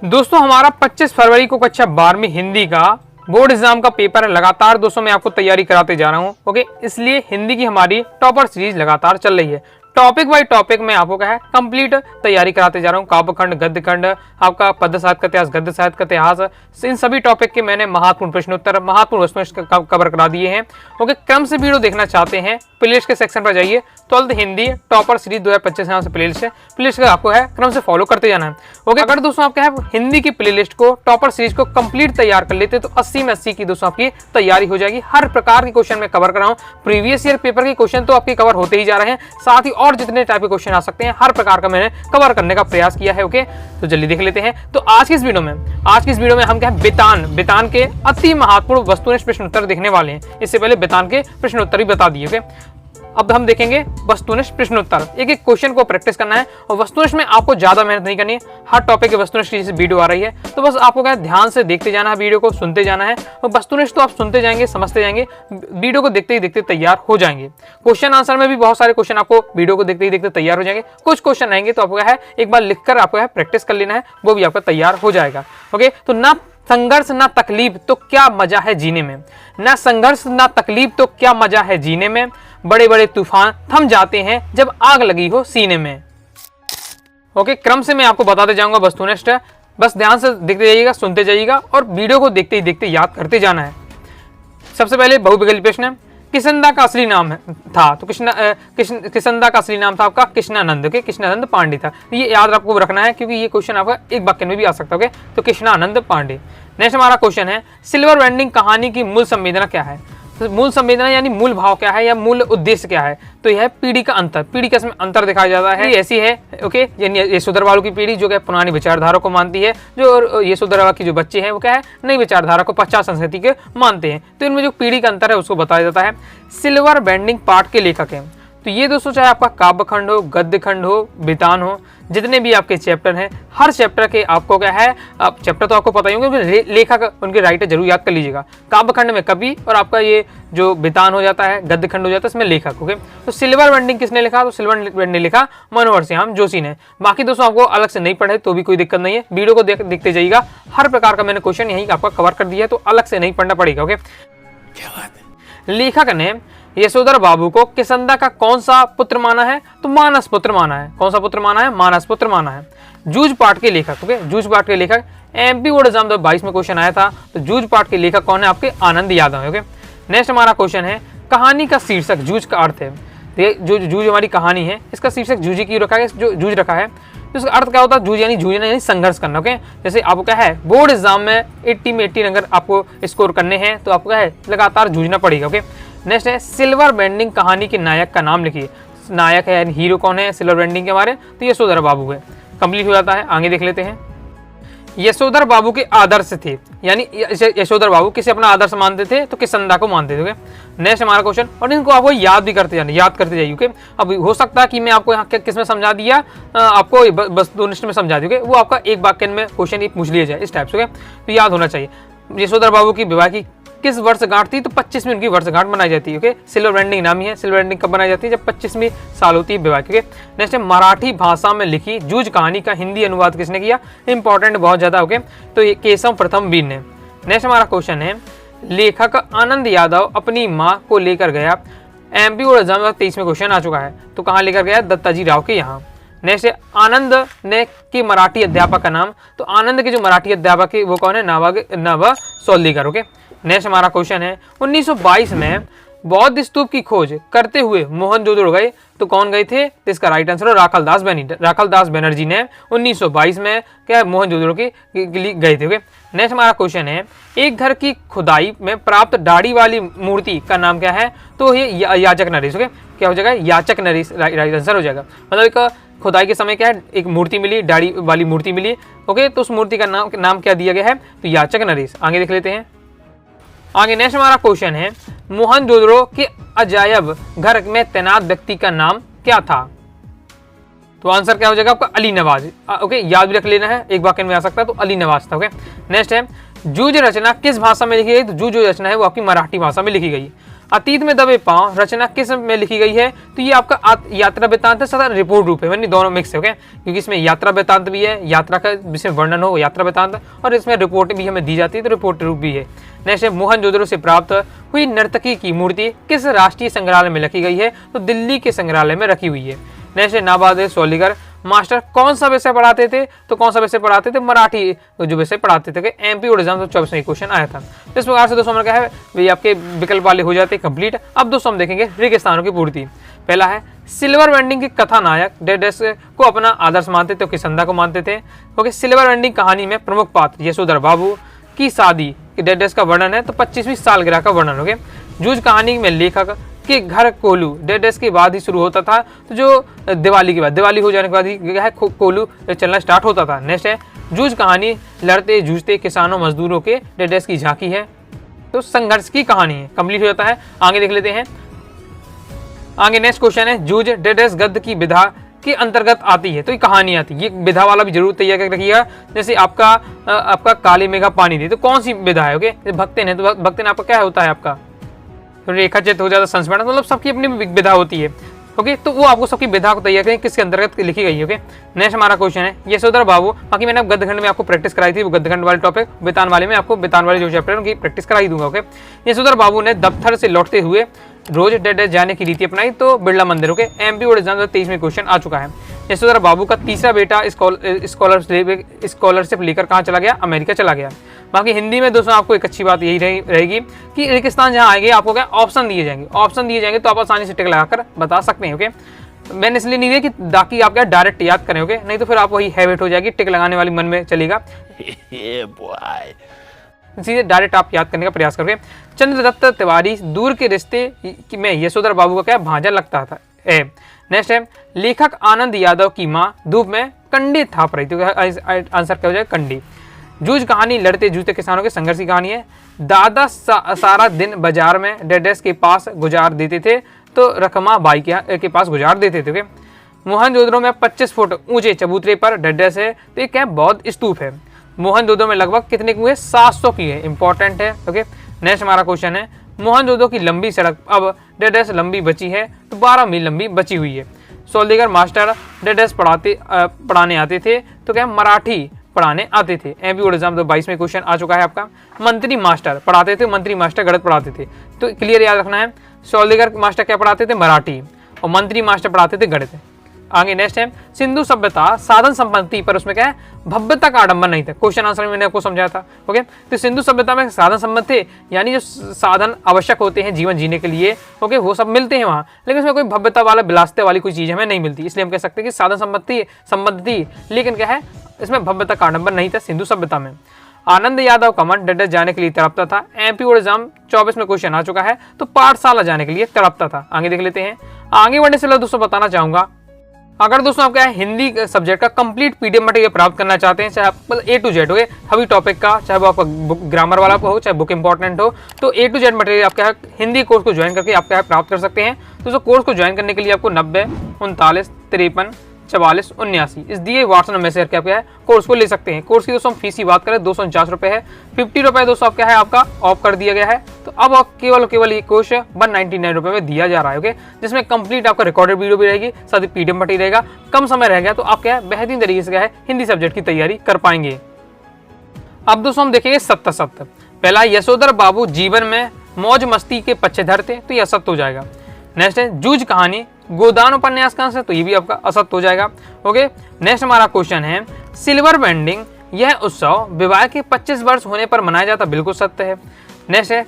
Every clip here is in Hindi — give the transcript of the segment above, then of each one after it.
दोस्तों हमारा 25 फरवरी को कक्षा 12वीं हिंदी का बोर्ड एग्जाम का पेपर है। लगातार दोस्तों मैं आपको तैयारी कराते जा रहा हूं। ओके, इसलिए हिंदी की हमारी टॉपर सीरीज लगातार चल रही है। टॉपिक बाय टॉपिक में आपको क्या है कंप्लीट तैयारी कराते जा रहा हूँ। काव्य खंड, गद्य खंड, आपका पद्य साहित्य का इतिहास, गद्य साहित्य का इतिहास, इन सभी टॉपिक के मैंने महत्वपूर्ण प्रश्नोत्तर, महत्वपूर्ण प्रश्न कवर करा दिए हैं। ओके, क्रम से वीडियो देखना चाहते हैं प्लेलिस्ट के सेक्शन पर जाइए। 12th हिंदी टॉपर सीरीज 2025 यहाँ से प्लेलिस्ट है। प्लेलिस्ट का आपको है क्रम से फॉलो करते जाना है। ओके, अगर दोस्तों आप क्या है हिंदी की प्लेलिस्ट को टॉपर सीरीज को कंप्लीट तैयार कर लेते तो 80 में 80 की दोस्तों आपकी तैयारी हो जाएगी। हर प्रकार के क्वेश्चन मैं कवर कर रहा हूँ। प्रीवियस ईयर पेपर के क्वेश्चन तो आपके कवर होते ही जा रहे हैं, साथ ही और जितने टाइप के क्वेश्चन आ सकते हैं हर प्रकार का मैंने कवर करने का प्रयास किया है। ओके, तो जल्दी देख लेते हैं। तो आज की इस वीडियो में हम क्या है बेतान के अति महत्वपूर्ण वस्तुनिष्ठ प्रश्न उत्तर देखने वाले हैं। इससे पहले बेतान के प्रश्न उत्तर भी बता दिए। ओके, अब हम देखेंगे वस्तुनिष्ठ प्रश्नोत्तर। एक एक क्वेश्चन को प्रैक्टिस करना है और वस्तुनिष्ठ में आपको ज्यादा मेहनत नहीं करनी है। हर टॉपिक के वस्तुनिष्ठ की वीडियो आ रही है तो बस आपको क्या ध्यान से देखते जाना है, वीडियो को सुनते जाना है। और वस्तुनिष्ठ तो आप सुनते जाएंगे, समझते जाएंगे, वीडियो को देखते ही देखते तैयार हो जाएंगे। क्वेश्चन आंसर में भी बहुत सारे क्वेश्चन आपको वीडियो को देखते ही देखते तैयार हो जाएंगे। कुछ क्वेश्चन आएंगे तो आपको क्या है एक बार लिखकर आपको प्रैक्टिस कर लेना है, वो भी आपका तैयार हो जाएगा। ओके, तो ना संघर्ष ना तकलीफ तो क्या मजा है जीने में, ना संघर्ष ना तकलीफ तो क्या मजा है जीने में, बड़े बड़े तूफान थम जाते हैं जब आग लगी हो सीने में। ओके, क्रम से मैं आपको बताते जाऊंगा वस्तुनिष्ठ, बस ध्यान से देखते जाइएगा, सुनते जाइएगा और वीडियो को देखते ही देखते याद करते जाना है। सबसे पहले बहुविकल्पी प्रश्न है, किसंदा का असली नाम था तो किसंदा का असली नाम था आपका कृष्णानंद। ओके, कृष्णानंद पांडे था। ये याद आपको रखना है क्योंकि ये क्वेश्चन आपका एक वाक्य में भी आ सकता है। ओके, तो कृष्णानंद पांडे। नेक्स्ट हमारा क्वेश्चन है, सिल्वर वेंडिंग कहानी की मूल संवेदना क्या है। तो मूल संवेदना यानी मूल भाव क्या है या मूल उद्देश्य क्या है, तो यह है पीढ़ी का अंतर। पीढ़ी का इसमें अंतर दिखाया जाता है। ऐसी है ओके, यानी यशोधरवालू की पीढ़ी जो क्या पुरानी विचारधारा को मानती है, जो यशोधरवालू की जो बच्चे हैं वो क्या है नई विचारधारा को, पश्चात संस्कृति के मानते हैं। तो इनमें जो पीढ़ी का अंतर है उसको बताया जाता है। सिल्वर बेंडिंग पार्ट के लेखक हैं तो ये दोस्तों चाहे आपका काव्य खंड हो, गद्य खंड हो, बेतान हो, जितने भी आपके चैप्टर हैं हर चैप्टर के आपको क्या है, चैप्टर तो आपको पता ही होंगे, लेखक उनके राइटर जरूर याद कर लीजिएगा। काव्य खंड में कवि और आपका ये जो बेतान हो जाता है, गद्य खंड हो जाता है, इसमें लेखक। ओके, तो सिल्वर बेंडिंग किसने लिखा, तो सिल्वर बेंडिंग लिखा मनोहर श्याम जोशी ने। बाकी दोस्तों आपको अलग से नहीं पढ़े तो भी कोई दिक्कत नहीं है, वीडियो को देखते जाइएगा। हर प्रकार का मैंने क्वेश्चन यहीं आपका कवर कर दिया है तो अलग से नहीं पढ़ना पड़ेगा। ओके, क्या बात है। लेखक ने यशोधर बाबू को किसंदा का कौन सा पुत्र माना है, तो मानस पुत्र माना है। कौन सा पुत्र माना है, मानस पुत्र माना है। जूझ पाठ के लेखक, ओके, जूझ पाठ के लेखक एमपी बोर्ड एग्जाम 2022 में क्वेश्चन आया था तो जूझ पाठ के लेखक कौन है, आपके आनंद यादव है। ओके, नेक्स्ट हमारा क्वेश्चन है, कहानी का शीर्षक जूझ का अर्थ है। जो जूझ हमारी कहानी है इसका शीर्षक जूझ की रखा है, जो जूझ रखा है तो इसका अर्थ क्या होता है, जूझ यानी जूझना यानी संघर्ष करना। ओके, जैसे आपको क्या है बोर्ड एग्जाम में 80 में 80 अगर आपको स्कोर करने हैं तो आपको क्या है लगातार जूझना पड़ेगा। ओके, नेक्स्ट है, सिल्वर बेंडिंग कहानी के नायक का नाम लिखिए। नायक है यानी हीरो कौन है सिल्वर बेंडिंग के हमारे, तो यशोधर बाबू है। कंप्लीट हो जाता है, आगे देख लेते हैं। यशोधर बाबू के आदर्श थे, यानी यशोधर बाबू किसे अपना आदर्श मानते थे, तो किसंदा को मानते थे। नेक्स्ट हमारा क्वेश्चन, और इनको आपको याद भी करते जाना, याद करते जाइए। ओके, अब हो सकता है कि मैं आपको यहाँ किस में समझा दिया, आपको वस्तुनिष्ठ में समझा दी। वो आपका एक वाक्य में क्वेश्चन ही पूछ लिया जाए इस टाइप से। तो याद होना चाहिए। यशोधर बाबू की विवाह की किस वर्षगांठ थी, तो 25वीं उनकी वर्षगांठ मनाई जाती है। ओके, सिल्वर बेंडिंग नाम ही है। सिल्वर बेंडिंग कब बनाई जाती है, जब 25वीं साल होती है विवाह की। नेक्स्ट है, मराठी भाषा में लिखी जूझ कहानी का हिंदी अनुवाद किसने किया, इंपॉर्टेंट बहुत ज्यादा। ओके, तो ये केशव प्रथम वीर ने। नेक्स्ट हमारा क्वेश्चन है, लेखक आनंद यादव अपनी माँ को लेकर गया। एमपी बोर्ड एग्जाम 2023 में क्वेश्चन आ चुका है तो कहाँ लेकर गया, दत्ताजी राव के यहाँ। नेक्स्ट है, आनंद ने के मराठी अध्यापक का नाम, तो आनंद के जो मराठी अध्यापक है वो कौन है, नव सोल्लीकर। ओके, नेक्स्ट हमारा क्वेश्चन है, 1922 में बौद्ध स्तूप की खोज करते हुए मोहनजोदड़ो गए तो कौन गए थे, तो इसका राइट आंसर है राखालदास बनर्जी ने 1922 में क्या मोहनजोदड़ो के लिए गए थे। नेक्स्ट हमारा क्वेश्चन है, एक घर की खुदाई में प्राप्त दाढ़ी वाली मूर्ति का नाम क्या है, तो ये याचक नरेश। ओके, क्या हो जाएगा, याचक नरेश राइट आंसर हो जाएगा। मतलब एक खुदाई के समय क्या है एक मूर्ति मिली, दाढ़ी वाली मूर्ति मिली। ओके, तो उस मूर्ति का नाम क्या दिया गया है, तो याचक नरेश। आगे देख लेते हैं। आगे नेक्स्ट हमारा क्वेश्चन है, मोहनजोदड़ो के अजायब घर में तैनात व्यक्ति का नाम क्या था, तो आंसर क्या हो जाएगा आपका अली नवाज। ओके, याद भी रख लेना है, एक वाक्य में आ सकता है तो अली नवाज था। ओके, नेक्स्ट है, जूझ रचना किस भाषा में लिखी गई, तो जूझ जो रचना है वो आपकी मराठी भाषा में लिखी गई। अतीत में दबे पांव रचना किस में लिखी गई है? तो ये आपका यात्रा वृत्तांत है तथा रिपोर्ट रूप है, यानी दोनों मिक्स है। ओके, क्योंकि इसमें यात्रा वृत्तांत भी है, यात्रा का जिसमें वर्णन हो यात्रा वृत्तांत, और इसमें रिपोर्ट भी हमें दी जाती है तो रिपोर्ट रूप भी है। नेक्स्ट है मोहनजोदड़ो से प्राप्त हुई नर्तकी की मूर्ति किस राष्ट्रीय संग्रहालय में रखी गई है? तो दिल्ली के संग्रहालय में रखी हुई है। नेक्स्ट है नाबाद सोलीगर मास्टर कौन सा विषय पढ़ाते थे? तो कौन सा विषय पढ़ाते थे? मराठी जो विषय पढ़ाते थे। एमपी और एग्जाम 24 में क्वेश्चन आया था। तो इस प्रकार से दोस्तों हमारा क्या है, वे आपके विकल्प वाले हो जाते हैं कंप्लीट। अब दोस्तों हम देखेंगे रेगिस्तानों की पूर्ति। पहला है सिल्वर वेंडिंग के कथानायक डेडेस को अपना आदर्श मानते थे, किसंदा को मानते थे। ओके, सिल्वर वेंडिंग कहानी में प्रमुख पात्र यशोधर बाबू की शादी डेडेस का वर्णन है, तो 25वीं सालगिरह का वर्णन। ओके, जूझ कहानी में लेखक के घर कोलू डेडेस के बाद ही शुरू होता था, तो जो दिवाली के बाद, दिवाली हो जाने के बाद ही क्या है कोलू चलना स्टार्ट होता था। नेक्स्ट है जूझ कहानी लड़ते जूझते किसानों मजदूरों के डेडेस की झांकी है, तो संघर्ष की कहानी है, कंप्लीट हो जाता है। आगे देख लेते हैं। आगे नेक्स्ट क्वेश्चन है जूझ डेडेस गद्य की विधा के अंतर्गत आती है, तो ये कहानी आती है। ये विधा वाला भी जरूर तैयार कर रखिएगा। जैसे आपका काली मेघा पानी दे, तो कौन सी विधा है? ओके, भक्तिन है, तो भक्तिन आपका क्या होता है? आपका रेखा चित्र हो जाता है, संस्मरण, मतलब सबकी अपनी विधा होती है। ओके, तो वो आपको सबकी विधा को तैयार करें किसके अंतर्गत लिखी गई है। ओके, नेक्स्ट हमारा क्वेश्चन है यशोधर बाबू। बाकी मैंने गद्यखंड में आपको प्रैक्टिस कराई थी, वो गद्यखंड वाले टॉपिक, बेतान वाले में आपको बेतान वाले जो चैप्टर है उनकी प्रैक्टिस कराई दूंगा। ओके, यशोधर बाबू ने दफ्तर से लौटते हुए रोज डेडेस जाने की रीति अपनाई, तो बिरला मंदिर। ओके, एमपी और एग्जाम 23 में क्वेश्चन आ चुका है। यशोधर बाबू का तीसरा बेटा स्कॉलरशिप लेकर कहाँ चला गया? अमेरिका चला गया। बाकी हिंदी में दोस्तों आपको एक अच्छी बात यही रहेगी कि रेगिस्तान जहाँ आएंगे आपको क्या ऑप्शन दिए जाएंगे, ऑप्शन दिए जाएंगे तो आप आसानी से टिक लगाकर बता सकते हैं। ओके, मैंने इसलिए नहीं दिया कि ताकि आप क्या डायरेक्ट याद करें। ओके, नहीं तो फिर आप वही हैबिट हो जाएगी, टिक लगाने वाली मन में चलेगा, सीधे डायरेक्ट आप याद करने का प्रयास करोगे। चंद्रदत्त तिवारी दूर के रिश्ते में यशोधर बाबू का क्या भांजा लगता था? नेक्स्ट है लेखक आनंद यादव की मां धूप में कंडी थाप रही थी, आंसर क्या हो जाएगा? कंडी। जूझ कहानी लड़ते जूझते किसानों के संघर्ष की कहानी है। दादा सारा दिन बाजार में डेडेस के पास गुजार देते थे, तो रकमा बाई के पास गुजार देते थे। मोहनजोदड़ो में 25 फुट ऊंचे चबूतरे पर डेडेस है, तो ये क्या बौद्ध स्तूप है। मोहनजोदड़ो में लगभग कितने कुएं? 700 की है, इंपॉर्टेंट है। ओके, नेक्स्ट हमारा क्वेश्चन है मोहनजोदड़ो की लंबी सड़क अब डेडेस लंबी बची है, तो 12 मील लंबी बची हुई है। सोल्डिगर मास्टर डेडेस पढ़ाने आते थे, तो क्या मराठी पढ़ाने आते थे। एमपी बोर्ड एग्जाम 22 में क्वेश्चन आ चुका है आपका। मंत्री मास्टर पढ़ाते थे, मंत्री मास्टर गणित पढ़ाते थे, तो क्लियर याद रखना है। सोल्डिगर मास्टर क्या पढ़ाते थे? मराठी, और मंत्री मास्टर पढ़ाते थे गणित। आगे नेक्स्ट है सिंधु सभ्यता साधन संपत्ति पर उसमें क्या है? भव्यता का आडंबर नहीं था। क्वेश्चन आंसर में मैंने आपको समझाया था। ओके, तो सिंधु सभ्यता में साधन संपत्ति थे, यानी जो साधन आवश्यक होते हैं जीवन जीने के लिए, ओके, वो सब मिलते हैं वहाँ, लेकिन उसमें कोई भव्यता वाला विलासिता वाली कोई चीज़ हमें नहीं मिलती। इसलिए हम कह सकते हैं कि साधन संपत्ति थी, लेकिन क्या है इसमें भव्यता का आडंबर नहीं था सिंधु सभ्यता में। आनंद यादव कमन डेडेस जाने के लिए तड़पता था। एमपी बोर्ड एग्जाम 24 में क्वेश्चन आ चुका है, तो पाठशाला जाने के लिए तड़पता था। आगे देख लेते हैं। आगे बढ़ने से दोस्तों बताना चाहूंगा, अगर दोस्तों आप क्या है हिंदी सब्जेक्ट का कंप्लीट पीडीएफ मटेरियल प्राप्त करना चाहते हैं, चाहे आप A to Z हो गए सभी टॉपिक का, चाहे वो आपका बुक ग्रामर वाला हो, चाहे बुक इंपॉर्टेंट हो, तो A to Z मटेरियल आप क्या है हिंदी कोर्स को ज्वाइन करके आप क्या है प्राप्त कर सकते हैं। तो उस कोर्स को ज्वाइन करने के लिए आपको 90 39 53 44 79 इस दिए व्हाट्सएप नंबर से करके आप क्या है कोर्स को ले सकते हैं। कोर्स की दोस्तों फीस की बात करें 249 रुपये है, 50 रुपये दोस्तों आप क्या है आपका ऑफ कर दिया गया है। तो अब केवल ये कोर्स 199 रुपये में दिया जा रहा है। ओके, जिसमें कंप्लीट आपका रिकॉर्डेड वीडियो भी रहेगी, साथ ही पीडीएफ मटेरियल रहेगा। कम समय रह गया तो आप क्या है बेहतरीन तरीके से क्या है हिंदी सब्जेक्ट की तैयारी कर पाएंगे। अब दोस्तों हम देखेंगे सत्य। पहला यशोधर बाबू जीवन में मौज मस्ती के पक्षधर थे, तो यह असत्य हो जाएगा। नेक्स्ट है जूझ कहानी गोदान उपन्यास कहां से, तो ये भी आपका असत्य हो जाएगा। ओके, नेक्स्ट हमारा क्वेश्चन है सिल्वर वेंडिंग यह उत्सव विवाह के 25 वर्ष होने पर मनाया जाता, बिल्कुल सत्य है। नेक्स्ट है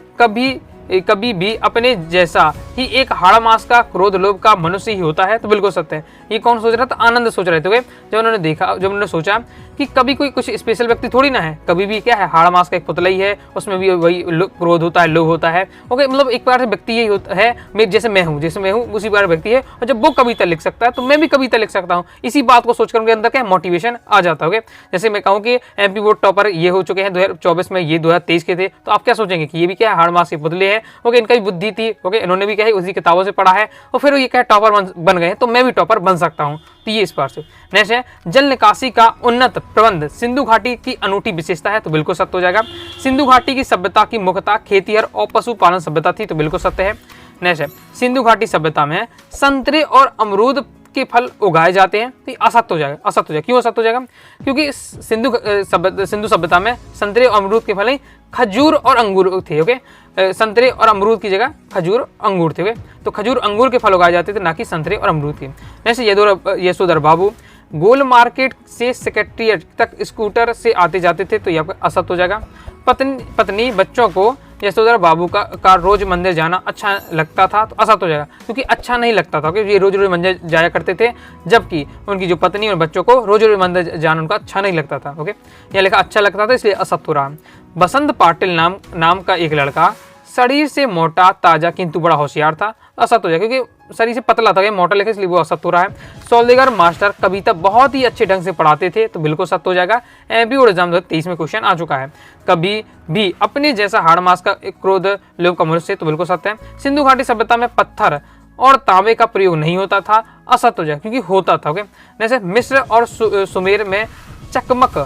कभी भी अपने जैसा ही एक हाड़ मास का क्रोध लोभ का मनुष्य ही होता है, तो बिल्कुल सत्य है। ये कौन सोच रहा था? आनंद सोच रहे थे जब उन्होंने सोचा कि कभी कोई कुछ स्पेशल व्यक्ति थोड़ी ना है, कभी भी क्या है हाड़ मास का एक पुतला ही है, उसमें भी वही क्रोध होता है, लोभ होता है। ओके, मतलब एक प्रकार से व्यक्ति यही होता है, जैसे मैं हूँ उसी प्रकार व्यक्ति है, और जब वो कविता लिख सकता है तो मैं भी कविता लिख सकता हूँ। इसी बात को सोचकर उनके अंदर क्या मोटिवेशन आ जाता है। जैसे मैं कहूँ कि एमपी बोर्ड टॉपर ये हो चुके हैं 2024 में, ये 2023 के थे, तो आप क्या सोचेंगे कि ये भी क्या है हाड़ मास के पुतले हैं। ओके, इनका भी बुद्धि थी, ओके, इन्होंने भी क्या है उसी किताबों से पढ़ा है और फिर ये क्या टॉपर बन गए, तो मैं भी टॉपर बन सकता हूँ। तो ये इस बार से। नेक्स्ट है जल निकासी का उन्नत प्रबंध सिंधु घाटी की अनूठी विशेषता है, तो बिल्कुल सत्य हो जाएगा। सिंधु घाटी की सभ्यता की मुख्यतः खेतीहर और पशुपालन सभ्यता थी, तो बिल्कुल सत्य है। नेक्स्ट है सिंधु घाटी सभ्यता में संतरे और अमरूद के फल उगाए जाते हैं, तो असत्य हो जाएगा। असत्य हो जाएगा, क्यों असत्य हो जाएगा? क्योंकि सिंधु सभ्यता में संतरे और अमरूद के फल नहीं, खजूर और अंगूर थे। ओके, संतरे और अमरूद की जगह खजूर अंगूर थे। ओके, तो खजूर अंगूर के फल उगाए जाते थे, ना कि संतरे और अमरूद के। नेक्स्ट यशोधर बाबू गोल मार्केट से सेक्रेटरिएट तक स्कूटर से आते जाते थे, तो ये आपका असत्य हो जाएगा। पत्नी बच्चों को यशोधर बाबू का रोज मंदिर जाना अच्छा लगता था, तो असत्य हो जाएगा, क्योंकि अच्छा नहीं लगता था, क्योंकि ये रोज रोज मंदिर जाया करते थे, जबकि उनकी जो पत्नी और बच्चों को रोज रोज मंदिर जाना उनका अच्छा नहीं लगता था। ओके, यह लिखा अच्छा लगता था, इसलिए असत्य हो रहा। बसंत पाटिल नाम का एक लड़का शरीर से मोटा ताजा किंतु बड़ा होशियार था, असत्य हो जाएगा, क्योंकि शरीर से पतला था, मोटा लिखा इसलिए वो असत्य हो रहा है। सोल्दिगर मास्टर कविता बहुत ही अच्छे ढंग से पढ़ाते थे, तो बिल्कुल सत्य हो जाएगा। एमपी और एग्जाम 2023 में क्वेश्चन आ चुका है। कभी भी अपने जैसा हाड़ मास का क्रोध लोभ का मनुष्य, तो बिल्कुल सत्य है। सिंधु घाटी सभ्यता में पत्थर और तांबे का प्रयोग नहीं होता था, असत्य हो जाएगा, क्योंकि होता था। ओके, जैसे मिस्र और सुमेर में चकमक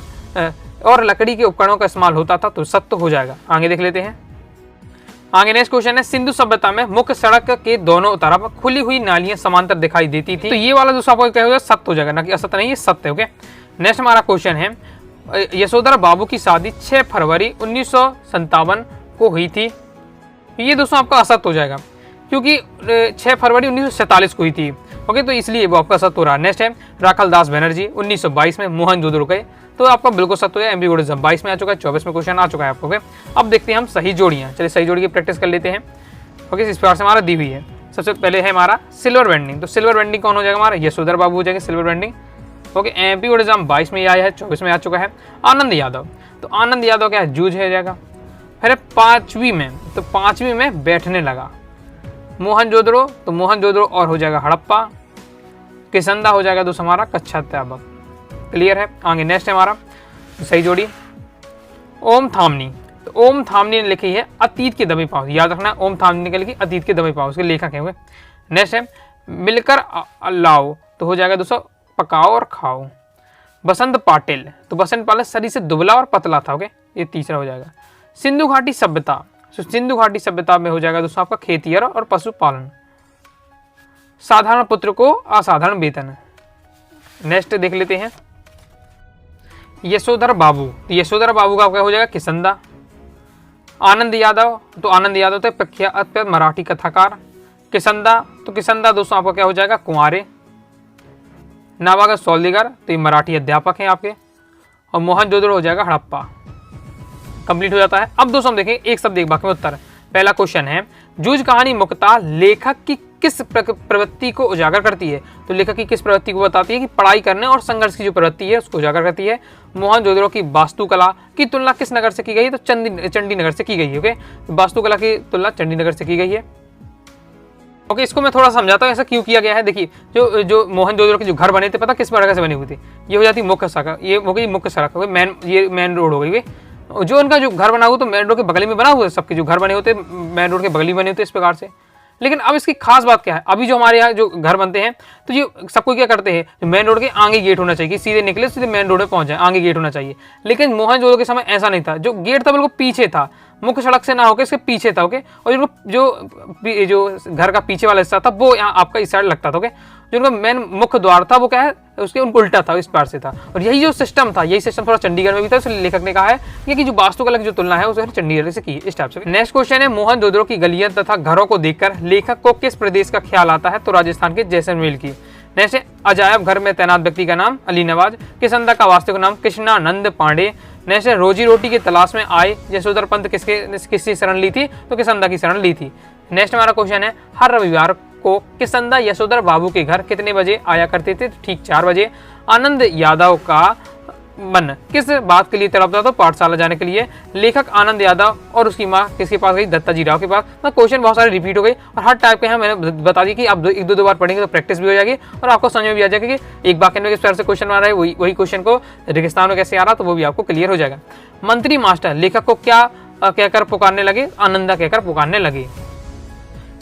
और लकड़ी के उपकरणों का इस्तेमाल होता था, तो सत्य हो जाएगा। आगे देख लेते हैं। आगे नेक्स्ट क्वेश्चन है सिंधु सभ्यता में मुख्य सड़क के दोनों तरफ खुली हुई नालियां समांतर दिखाई देती थी, तो ये वाला दोस्तों आपको क्या होगा, सत्य हो जाएगा, ना कि असत्य नहीं, ये सत्य। ओके, नेक्स्ट हमारा क्वेश्चन है यशोधर बाबू की शादी 6 फरवरी 1957 को हुई थी, ये दोस्तों आपका असत्य हो जाएगा, क्योंकि 6 फरवरी 1947 को हुई थी। ओके, तो इसलिए वो आपका सत्य हो रहा है। नेक्स्ट है राखल दास बनर्जी 1922 में मोहनजोदड़ो गए, तो आपका बिल्कुल सत्य है। एमपी 22 में आ चुका है, 24 में क्वेश्चन आ चुका है आपको। अब देखते हैं हम सही जोड़ियाँ, चलिए सही जोड़ी की प्रैक्टिस कर लेते हैं। ओके, इस प्रकार से हमारा दी हुई है। सबसे पहले है हमारा सिल्वर बेंडिंग, तो सिल्वर बेंडिंग कौन हो जाएगा हमारा, यशोधर बाबू हो जाएंगे सिल्वर बेंडिंग। ओके, एमपी 22 में आया है, 24 में आ चुका है। आनंद यादव, तो आनंद यादव क्या है, जूझ है जाएगा। फिर 5वीं में, तो 5वीं में बैठने लगा। मोहनजोदड़ो, तो मोहनजोदड़ो और हो जाएगा हड़प्पा। किसंदा हो जाएगा दोस्त हमारा कच्छ अध्यापक। क्लियर है। आगे नेक्स्ट है हमारा सही जोड़ी ओम थामनी, तो ओम थामनी ने लिखी है अतीत के दबे पाँव, याद रखना ओम थामनी ने लिखी अतीत के दबे पाँव, उसके लेखक हैं। नेक्स्ट है मिलकर लाओ, तो हो जाएगा दोस्तों पकाओ और खाओ। बसंत पाटिल, तो बसंत पाटिल शरीर से दुबला और पतला था। ओके, ये तीसरा हो जाएगा। सिंधु घाटी सभ्यता, तो सिंधु घाटी सभ्यता में हो जाएगा दोस्तों आपका खेतिहर और पशुपालन। साधारण पुत्र को असाधारण वेतन। नेक्स्ट देख लेते हैं यशोधर बाबू, तो यशोधर बाबू का क्या हो जाएगा किसंदा। आनंद यादव, तो आनंद यादव थे प्रख्यात मराठी कथाकार। किसंदा, तो किसंदा दोस्तों आपका क्या हो जाएगा कुंवारे। नावागा सोल्दिगर, तो ये मराठी अध्यापक हैं आपके। और मोहनजोदड़ो हो जाएगा हड़प्पा। कंप्लीट हो जाता है। अब दोस्तों हम देखें एक शब्द एक वाक्य में उत्तर। पहला क्वेश्चन है जूझ कहानी मुख्यतः लेखक की किस प्रवृत्ति को उजागर करती है, तो लेखक की किस प्रवृत्ति को बताती है कि पढ़ाई करने और संघर्ष की जो प्रवृत्ति है उसको उजागर करती है। मोहनजोदड़ो की वास्तुकला की तुलना किस नगर से की गई है, तो चंडी नगर से की गई है। ओके, वास्तुकला की तुलना चंडी नगर से की गई है। ओके, इसको मैं थोड़ा समझाता हूँ ऐसा क्यों किया गया है। देखिए जो मोहनजोदड़ो के जो घर बने थे पता किस प्रकार से बने हुए थे, ये हो जाती मुख्य सड़क, ये हो गई मुख्य सड़क, ये मेन रोड हो गई। जो उनका जो घर बना हुआ तो मेन रोड के बगल में बना हुआ है, सबके जो घर बने होते मेन रोड के बगल में बने होते इस प्रकार से। लेकिन अब इसकी खास बात क्या है, अभी जो हमारे यहाँ जो घर बनते हैं तो ये सबको क्या करते हैं, मेन रोड के आगे गेट होना चाहिए, सीधे निकले सीधे मेन रोड पे पहुंच जाए, आगे गेट होना चाहिए। लेकिन मोहनजोदड़ो के समय ऐसा नहीं था, जो गेट था बिल्कुल पीछे था, मुख्य सड़क से ना होकर इसके पीछे था। ओके, और जो घर का पीछे वाला हिस्सा था वो यहाँ आपका इस साइड लगता था। ओके, जो उनका मेन मुख्य द्वार था वो क्या है उसके उनको उल्टा था, इस पार से था। और यही जो सिस्टम था, यही सिस्टम थोड़ा चंडीगढ़ में भी था, इसलिए लेखक ने कहा है कि जो वास्तुकला की जो तुलना है उसे चंडीगढ़ से की इस टाइप से। नेक्स्ट क्वेश्चन है मोहनजोदड़ो की गलियां तथा घरों को देखकर लेखक को किस प्रदेश का ख्याल आता है, तो राजस्थान के जैसलमेर की। नेक्स्ट है अजायब घर में तैनात व्यक्ति का नाम अली नवाज। किसंदा का वास्तविक नाम कृष्णानंद पांडे। नेक्स्ट है रोजी रोटी की तलाश में आए यशोधर पंत किसकी शरण ली थी, तो किसंदा की शरण ली थी। नेक्स्ट हमारा क्वेश्चन है हर रविवार को किसंदा यशोधर बाबू के घर कितने बजे आया करते थे, ठीक 4 बजे। आनंद यादव का मन किस बात के लिए तड़पता था, पाठशाला जाने के लिए। लेखक आनंद यादव और उसकी माँ किसके पास गई, दत्ताजी राव के पास। तो क्वेश्चन बहुत सारे रिपीट हो गए और हर टाइप के हैं, मैंने बता दी कि आप एक दो बार पढ़ेंगे तो प्रैक्टिस भी हो जाएगी और आपको समझ में भी आ जाएगा कि एक वाक्य में किस तरह से क्वेश्चन आ रहा है, वही क्वेश्चन को रेगिस्तान में कैसे आ रहा, तो वो भी आपको क्लियर हो जाएगा। मंत्री मास्टर लेखक को क्या कहकर पुकारने लगे, आनंदा कहकर पुकारने लगे।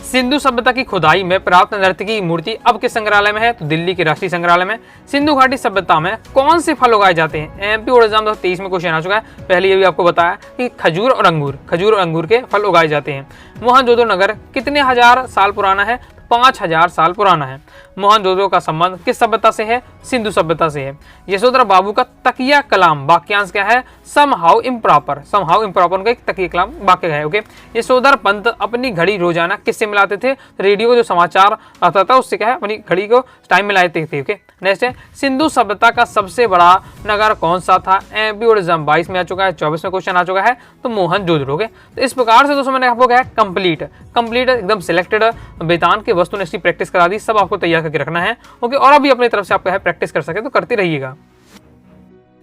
सिंधु सभ्यता की खुदाई में प्राप्त नर्तकी की मूर्ति अब किस संग्रहालय में है? तो दिल्ली के राष्ट्रीय संग्रहालय में। सिंधु घाटी सभ्यता में कौन से फल उगाए जाते हैं? एमपी बोर्ड एग्जाम 2023 में क्वेश्चन आ चुका है। पहले ये भी आपको बताया कि खजूर और अंगूर के फल उगाए जाते हैं। मोहनजोदड़ो नगर कितने हजार साल पुराना है? 5000 साल पुराना है। मोहनजोदड़ो का संबंध किस सभ्यता से है? सिंधु सभ्यता से है। यशोधरा बाबू का तकिया कलाम वाक्यांश क्या है? समहाउ इम्प्रॉपर उनका एक तकिया कलाम वाक्य है। ओके। यशोधर पंत अपनी घड़ी रोजाना किससे मिलाते थे? रेडियो को जो समाचार आता था उससे क्या है, अपनी घड़ी को टाइम मिलाते थे। ओके। नेक्स्ट है, सिंधु सभ्यता का सबसे बड़ा नगर कौन सा था? एमपी बोर्ड एग्जाम 22 में आ चुका है, 24 में क्वेश्चन आ चुका है, तो मोहनजोदड़ो। ओके। तो इस प्रकार से दोस्तों मैंने आपको क्या है, कंप्लीट एकदम सिलेक्टेड वेदांत के वस्तुनिष्ठ की प्रैक्टिस करा दी, सब आपको तैयार करके रखना है। ओके। और अभी अपनी तरफ से आपको प्रैक्टिस कर सके तो करते रहिएगा।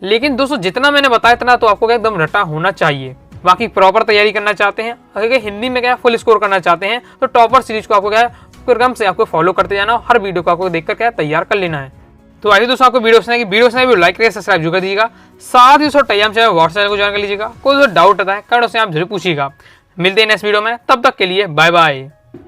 लेकिन दोस्तों जितना मैंने बताया इतना तो आपको एकदम रटा होना चाहिए। बाकी प्रॉपर तैयारी करना चाहते हैं, अगर हिंदी में क्या फुल स्कोर करना चाहते हैं तो टॉपर सीरीज को आपको क्या क्रम से आपको फॉलो करते जाना, हर वीडियो को आपको देखकर क्या तैयार कर लेना है। तो आइए दोस्तों, आपको वीडियो पसंद लाइक करके सब्सक्राइब जरूर कर दीजिएगा। साथ ही दोस्तों टेलीग्राम चैनल व्हाट्सएप को ज्वाइन कर लीजिएगा। कोई डाउट आता है कमेंट से आप जरूर पूछिएगा। मिलते हैं नेक्स्ट वीडियो में, तब तक के लिए बाय बाय।